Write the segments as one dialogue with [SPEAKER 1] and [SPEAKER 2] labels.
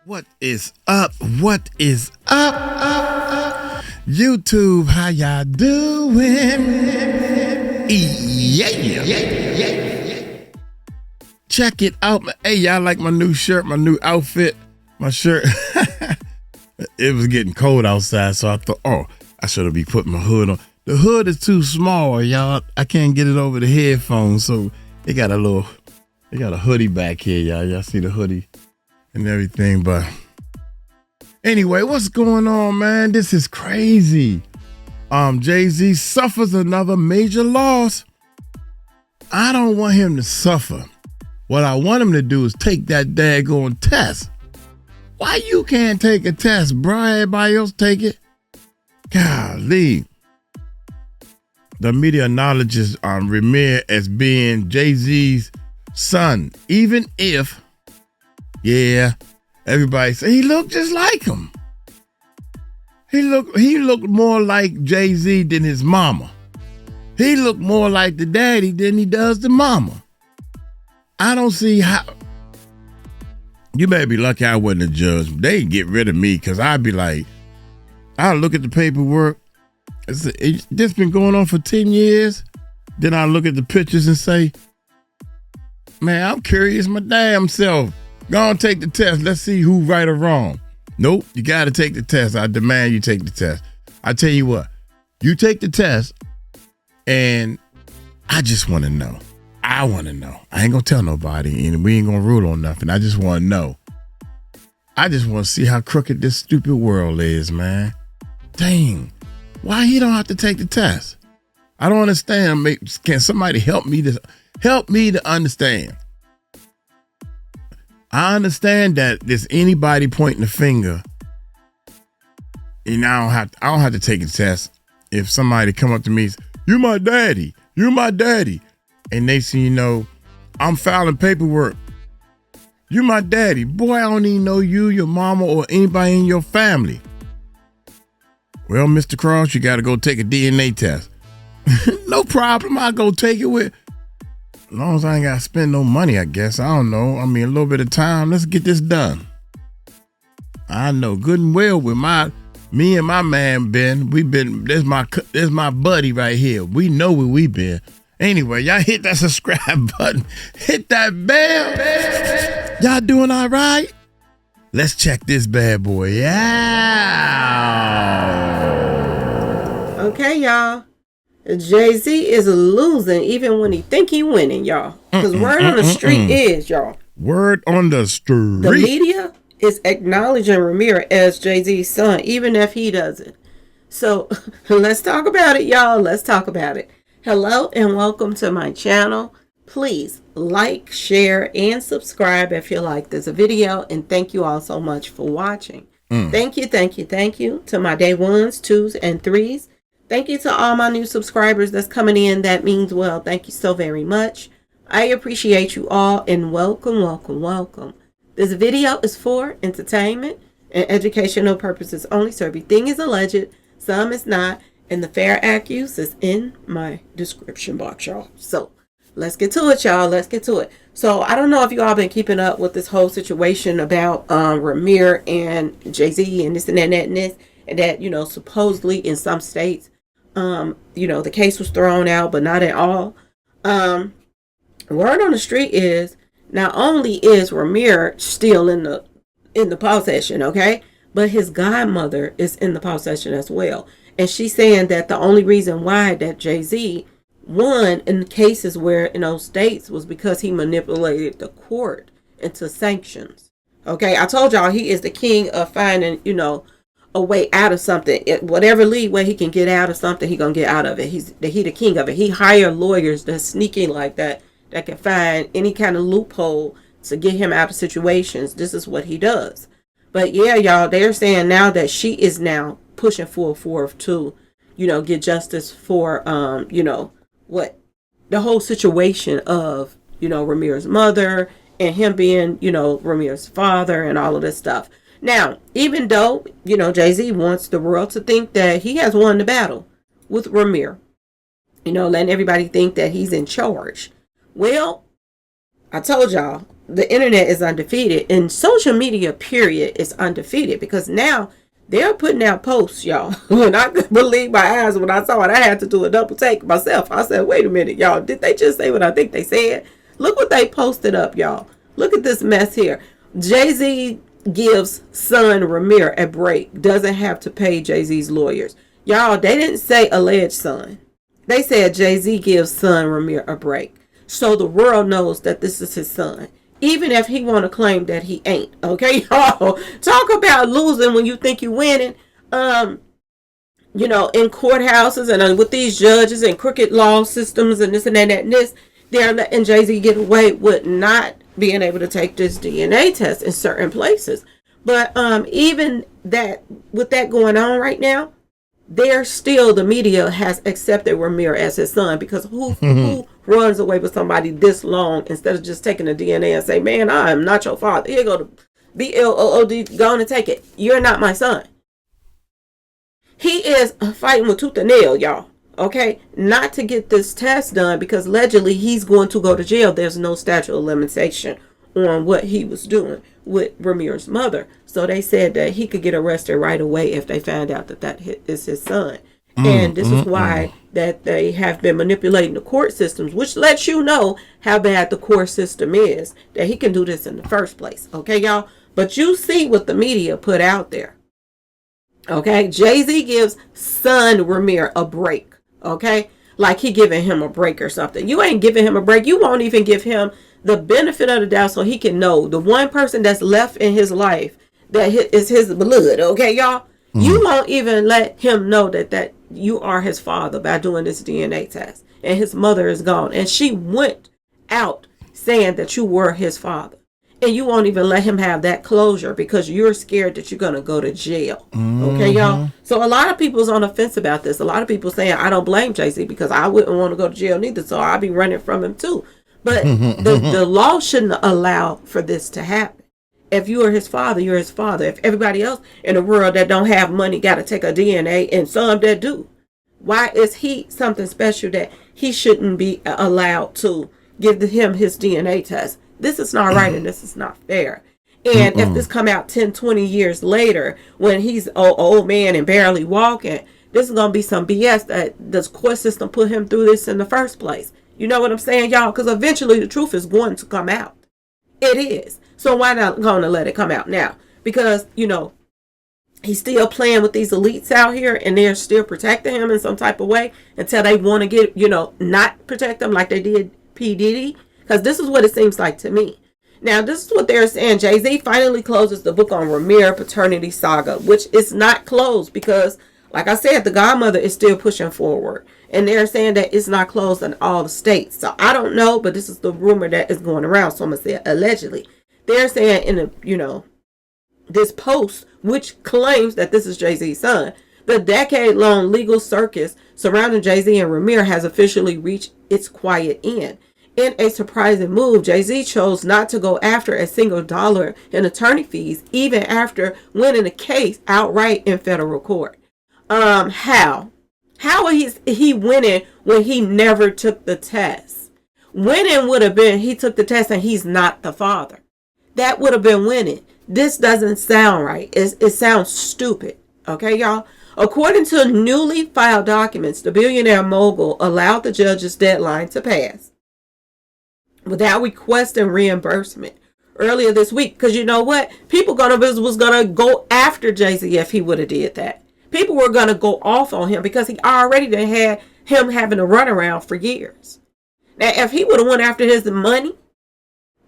[SPEAKER 1] What is up? What is up? YouTube, how y'all doing? Yeah. Check it out. Hey, y'all like my new shirt, my new outfit, my shirt. It was getting cold outside, so I thought, oh, I should have been putting my hood on. The hood is too small, y'all. I can't get it over the headphones, so they got a hoodie back here, y'all. Y'all see the hoodie and everything, but anyway, what's going on, man? This is crazy. Jay-Z suffers another major loss. I don't want him to suffer. What I want him to do is take that daggone test. Why you can't take a test, bro? Everybody else take it. Golly. The media acknowledges Rymir as being Jay-Z's son, even if, yeah, everybody say he looked just like him. He looked more like Jay-Z than his mama. He looked more like the daddy than he does the mama. I don't see how. You may be lucky I wasn't a judge. They'd get rid of me because I'd be like, I'll look at the paperwork. This been going on for 10 years. Then I look at the pictures and say, man, I'm curious my damn self. Go on, take the test. Let's see who right or wrong. Nope, you got to take the test. I demand you take the test. I tell you what, you take the test, and I just want to know. I want to know. I ain't going to tell nobody, and we ain't going to rule on nothing. I just want to know. I just want to see how crooked this stupid world is, man. Dang. Why he don't have to take the test? I don't understand. Can somebody help me to understand? I understand that there's anybody pointing the finger, and I don't have to take a test. If somebody come up to me, "You my daddy, you my daddy," and they see, I'm filing paperwork. You my daddy, boy. I don't even know you, your mama, or anybody in your family. Well, Mr. Cross, you got to go take a DNA test. No problem. I'll go take it with. As long as I ain't got to spend no money, I guess. I don't know. I mean, a little bit of time. Let's get this done. I know good and well with me and my man Ben. There's my buddy right here. We know where we been. Anyway, y'all hit that subscribe button. Hit that bell. Y'all doing all right? Let's check this bad boy out.
[SPEAKER 2] Okay, y'all. Jay-Z is losing even when he think he winning, y'all. Because word on the street is, y'all.
[SPEAKER 1] Word on the street.
[SPEAKER 2] The media is acknowledging Rymir as Jay-Z's son, even if he doesn't. So let's talk about it, y'all. Let's talk about it. Hello and welcome to my channel. Please like, share, and subscribe if you like this video. And thank you all so much for watching. Thank you to my day ones, twos, and threes. Thank you to all my new subscribers that's coming in. That means well. Thank you so very much. I appreciate you all and welcome. This video is for entertainment and educational purposes only. So everything is alleged, some is not, and the fair accuse is in my description box, y'all. So let's get to it, y'all. Let's get to it. So I don't know if you all been keeping up with this whole situation about Rymir and Jay-Z and this and that and this. And that, supposedly in some states, the case was thrown out, but not at all. Word on the street is not only is Rymir still in the possession, okay, but his godmother is in the possession as well. And she's saying that the only reason why that Jay-Z won in the cases where in those states was because he manipulated the court into sanctions. Okay, I told y'all he is the king of finding, a way out of something. Whatever leeway he can get out of something, he gonna get out of it. He the king of it. He hired lawyers that's sneaky like that can find any kind of loophole to get him out of situations. This is what he does. But yeah, y'all, they're saying now that she is now pushing forth to, get justice for, what the whole situation of, Rymir's mother and him being, Rymir's father and all of this stuff. Now, even though, Jay-Z wants the world to think that he has won the battle with Rymir, letting everybody think that he's in charge. Well, I told y'all, the internet is undefeated, and social media period is undefeated, because now they're putting out posts, y'all. When I couldn't believe my eyes when I saw it, I had to do a double take myself. I said, wait a minute, y'all, did they just say what I think they said? Look what they posted up, y'all. Look at this mess here. Jay-Z gives son Rymir a break, doesn't have to pay Jay-Z's lawyers. Y'all, they didn't say alleged son. They said Jay-Z gives son Rymir a break. So the world knows that this is his son, even if he want to claim that he ain't. Okay, y'all, talk about losing when you think you're winning. You know, in courthouses and with these judges and crooked law systems and this and that and this, they're letting Jay-Z get away with not being able to take this DNA test in certain places. But even that, with that going on right now, they're still, the media has accepted Rymir as his son, because who runs away with somebody this long instead of just taking the DNA and say, man, I am not your father. Here go to BLOOD, go on and take it. You're not my son. He is fighting with tooth and nail, y'all. Okay, not to get this test done, because allegedly he's going to go to jail. There's no statute of limitation on what he was doing with Rymir's mother. So they said that he could get arrested right away if they found out that that is his son. And this is why that they have been manipulating the court systems, which lets you know how bad the court system is, that he can do this in the first place. Okay, y'all? But you see what the media put out there. Okay, Jay-Z gives son Rymir a break. Okay, like he giving him a break or something. You ain't giving him a break. You won't even give him the benefit of the doubt so he can know the one person that's left in his life that is his blood. Okay, y'all? You won't even let him know that you are his father by doing this DNA test. And his mother is gone. And she went out saying that you were his father. And you won't even let him have that closure because you're scared that you're going to go to jail. Okay, y'all? So a lot of people's on the fence about this. A lot of people saying, I don't blame Jay-Z because I wouldn't want to go to jail neither. So I'll be running from him too. But the law shouldn't allow for this to happen. If you are his father, you're his father. If everybody else in the world that don't have money got to take a DNA, and some that do, why is he something special that he shouldn't be allowed to give him his DNA test? This is not right, and this is not fair. And if this come out 10, 20 years later, when he's an old man and barely walking, this is going to be some BS that the court system put him through this in the first place. You know what I'm saying, y'all? Because eventually the truth is going to come out. It is. So why not going to let it come out now? Because, you know, he's still playing with these elites out here, and they're still protecting him in some type of way until they want to get, you know, not protect him like they did P. Diddy. Because this is what it seems like to me. Now, this is what they're saying. Jay-Z finally closes the book on Rymir Paternity Saga, which is not closed because, like I said, the godmother is still pushing forward. And they're saying that it's not closed in all the states. So I don't know, but this is the rumor that is going around. So I'm going to say allegedly. They're saying in a, you know, this post, which claims that this is Jay-Z's son, the decade-long legal circus surrounding Jay-Z and Rymir has officially reached its quiet end. In a surprising move, Jay-Z chose not to go after a single dollar in attorney fees, even after winning the case outright in federal court. How is he winning when he never took the test? Winning would have been he took the test and he's not the father. That would have been winning. This doesn't sound right. It sounds stupid. Okay, y'all? According to newly filed documents, the billionaire mogul allowed the judge's deadline to pass without requesting reimbursement earlier this week. Because you know what? People was gonna go after Jay-Z if he would have did that. People were gonna go off on him because he already done had him having a runaround for years. Now, if he would have went after his money,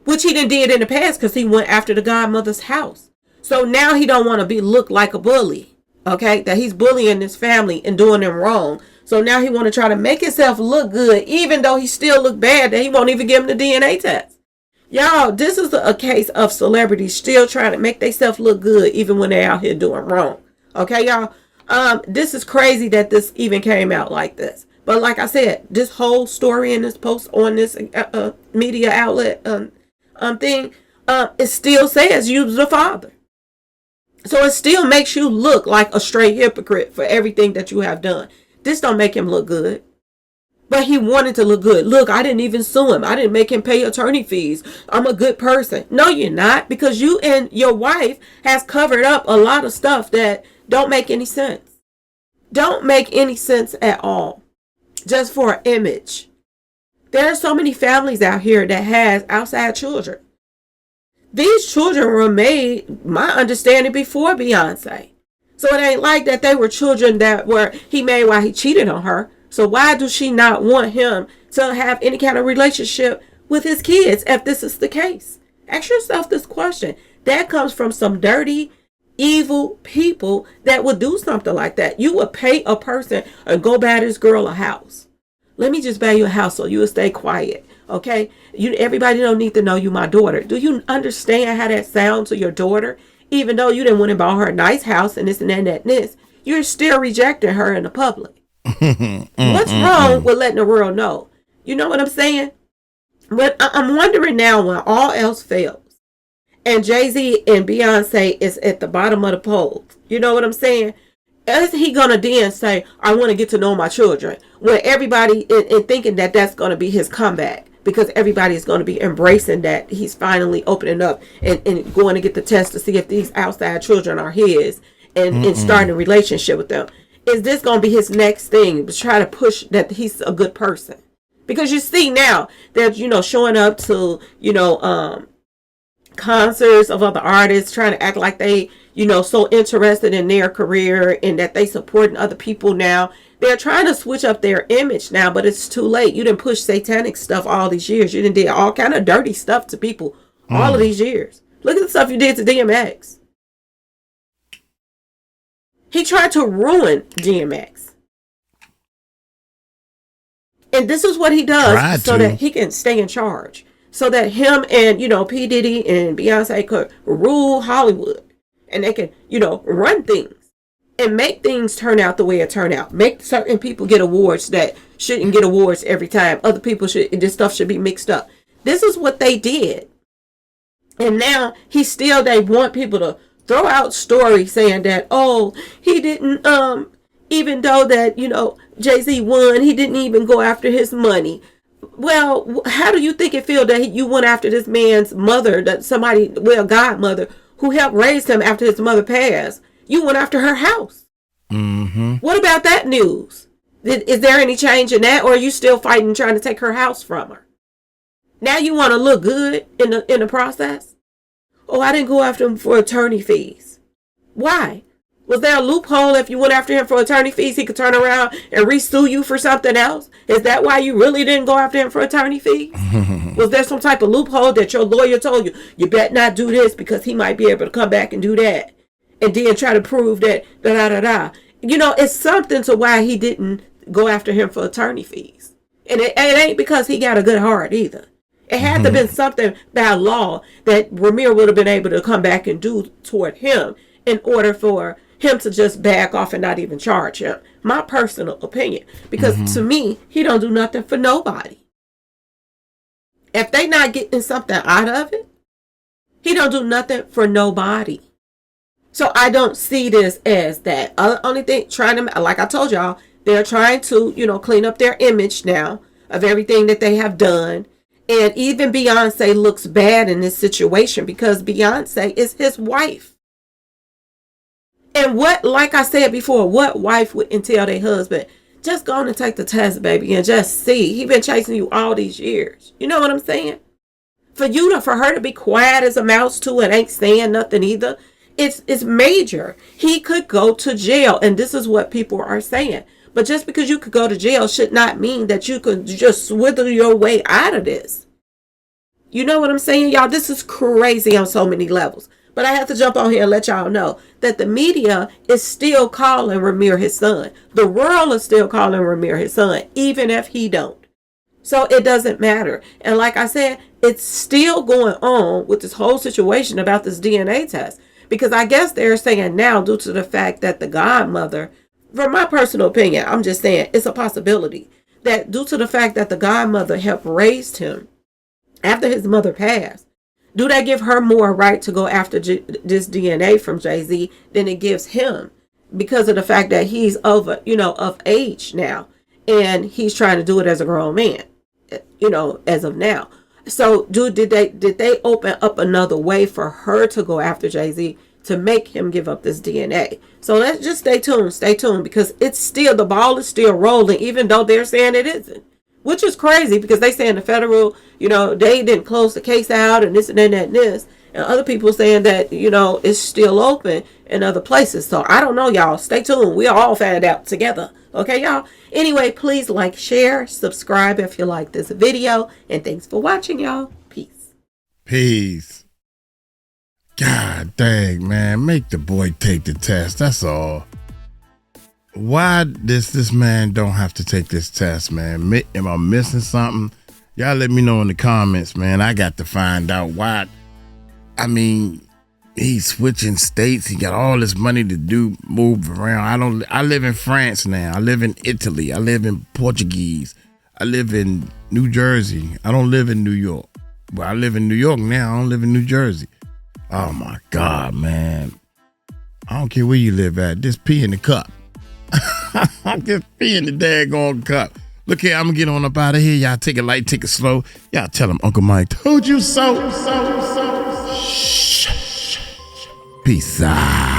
[SPEAKER 2] which he did in the past because he went after the godmother's house. So now he don't want to be looked like a bully. Okay, that he's bullying his family and doing them wrong. So now he want to try to make himself look good, even though he still look bad, that he won't even give him the DNA test. Y'all, this is a case of celebrities still trying to make themselves look good, even when they're out here doing wrong. Okay, y'all? This is crazy that this even came out like this. But like I said, this whole story in this post on this media outlet thing, it still says you're the father. So it still makes you look like a straight hypocrite for everything that you have done. This don't make him look good. But he wanted to look good. Look, I didn't even sue him. I didn't make him pay attorney fees. I'm a good person. No, you're not, because you and your wife has covered up a lot of stuff that don't make any sense. Don't make any sense at all. Just for an image. There are so many families out here that has outside children. These children were made, my understanding, before Beyonce. So it ain't like that they were children that were he made while he cheated on her. So why do she not want him to have any kind of relationship with his kids if this is the case? Ask yourself this question. That comes from some dirty, evil people that would do something like that. You would pay a person and go buy this girl a house. Let me just buy you a house so you will stay quiet. Okay? Everybody don't need to know you my daughter. Do you understand how that sounds to your daughter? Even though you didn't want to buy her a nice house and this and that and that and this, you're still rejecting her in the public. What's wrong with letting the world know? You know what I'm saying? But I'm wondering now, when all else fails and Jay-Z and Beyonce is at the bottom of the polls, you know what I'm saying? Is he gonna then say, I want to get to know my children, when everybody is thinking that that's going to be his comeback, because everybody is going to be embracing that he's finally opening up and going to get the test to see if these outside children are his, and starting a relationship with them? Is this going to be his next thing, to try to push that he's a good person? Because you see now that, showing up to, concerts of other artists, trying to act like they, so interested in their career and that they supporting other people now. They're trying to switch up their image now, but it's too late. You didn't push satanic stuff all these years. You didn't did all kind of dirty stuff to people all of these years. Look at the stuff you did to DMX. He tried to ruin DMX. And this is what he does so that he can stay in charge. So that him and, P. Diddy and Beyonce could rule Hollywood. And they can, run things. And make things turn out the way it turned out. Make certain people get awards that shouldn't get awards every time. Other people this stuff should be mixed up. This is what they did. And now they want people to throw out stories saying that, oh, he didn't, even though that, Jay-Z won, he didn't even go after his money. Well, how do you think it feel that you went after this man's mother, godmother, who helped raise him after his mother passed? You went after her house. Mm-hmm. What about that news? Is there any change in that, or are you still fighting, trying to take her house from her? Now you want to look good in the process? Oh, I didn't go after him for attorney fees. Why? Was there a loophole if you went after him for attorney fees, he could turn around and re-sue you for something else? Is that why you really didn't go after him for attorney fees? Was there some type of loophole that your lawyer told you better not do this because he might be able to come back and do that? And then try to prove that, it's something to why he didn't go after him for attorney fees. And it ain't because he got a good heart either. It had to been something by law that Rymir would have been able to come back and do toward him in order for him to just back off and not even charge him. My personal opinion. Because to me, he don't do nothing for nobody. If they not getting something out of it, he don't do nothing for nobody. So I don't see this as that. Only thing, like I told y'all, they're trying to, clean up their image now of everything that they have done. And even Beyonce looks bad in this situation because Beyonce is his wife. And like I said before, what wife wouldn't tell their husband, just go on and take the test, baby, and just see. He been chasing you all these years. You know what I'm saying? For her to be quiet as a mouse too and ain't saying nothing either. It's major. He could go to jail, and this is what people are saying. But just because you could go to jail should not mean that you could just swither your way out of this. You know what I'm saying, y'all? This is crazy on so many levels. But I have to jump on here and let y'all know that the media is still calling Rymir his son. The world is still calling Rymir his son, even if he don't. So it doesn't matter. And like I said, it's still going on with this whole situation about this DNA test. Because I guess they're saying now, due to the fact that the godmother, from my personal opinion, I'm just saying it's a possibility that due to the fact that the godmother helped raise him after his mother passed, do that give her more right to go after this DNA from Jay-Z than it gives him, because of the fact that he's of age now, and he's trying to do it as a grown man, as of now. So, did they open up another way for her to go after Jay-Z to make him give up this DNA? So let's just stay tuned, because the ball is still rolling, even though they're saying it isn't, which is crazy, because they saying the federal, they didn't close the case out and this and that and this, and other people saying that, it's still open in other places. So I don't know, y'all. Stay tuned. We'll all find out together. Okay, y'all? Anyway, please like, share, subscribe if you like this video. And thanks for watching, y'all. Peace.
[SPEAKER 1] Peace. God dang, man. Make the boy take the test. That's all. Why does this man don't have to take this test, man? Am I missing something? Y'all let me know in the comments, man. I got to find out why. I mean, he's switching states. He got all this money to move around. I live in France now. I live in Italy. I live in Portuguese. I live in New Jersey. I don't live in New York. Well, I live in New York now. I don't live in New Jersey. Oh my God, man. I don't care where you live at. Just pee in the cup. Just pee in the daggone cup. Look here, I'm gonna get on up out of here. Y'all take it light, take it slow. Y'all tell him Uncle Mike told you so. Shh. Peace out.